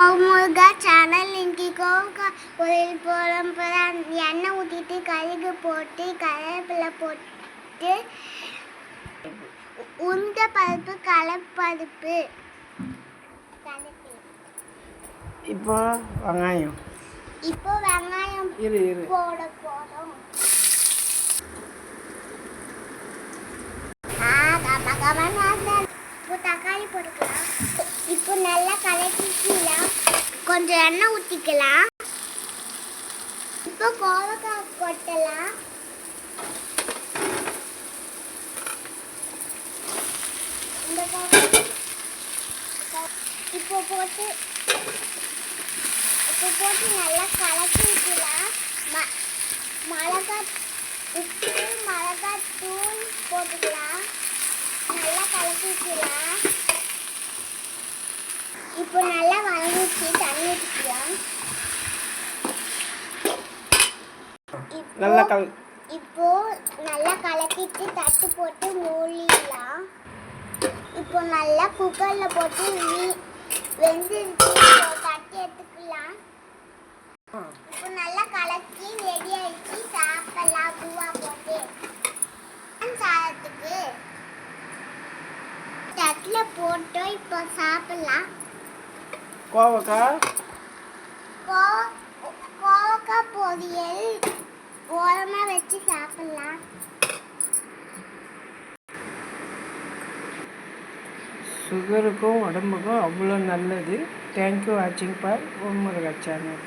முருகா channel இன்னைக்கு கோவக்காய் பொரியல் போகிறோம். எண்ணெய் ஊற்றிட்டு கடுகு போட்டு கருவேப்பிலை போட்டு உளுந்த பருப்பு கடலைப்பருப்பு இப்போ வெங்காயம் போட போகிறோம். இப்போ தக்காளி போட்டுக்கலாம். இப்போ நல்லா கலக்கிக்கலாம். கொஞ்சம் எண்ணெய் ஊற்றிக்கலாம். இப்போ கோவக்காய் கொட்டலாம். இந்த இப்போ போட்டு நல்லா கலக்கி விட்டுலாம். உப்பு மிளகாய் தூள் போட்டுக்கலாம். நல்லா கலக்கி விட்டுலாம். இப்போ நல்லா வதங்கிச்சு. தண்ணி ஊற்றிக்கலாம். இப்போ நல்லா கலக்கிட்டு தட்டு போட்டு மூடிடலாம். இப்போ நல்லா குக்கரில் போட்டு வெந்துருச்சு. தட்டி எடுத்துக்கலாம். இப்போ நல்லா கலக்கி ரெடி ஆயிடுச்சு. சாப்பிடலாம். பூவா போட்டு சாதத்துக்கு தட்டில் போட்டு இப்போ சாப்பிடலாம். கோவக்காய் பொரியல் ஓரமாக வச்சு சாப்பிடலாம். சுகருக்கும் உடம்புக்கும் அவ்வளோ நல்லது. தேங்க்யூ வாட்சிங் ஃபார் முருகா சேனல்.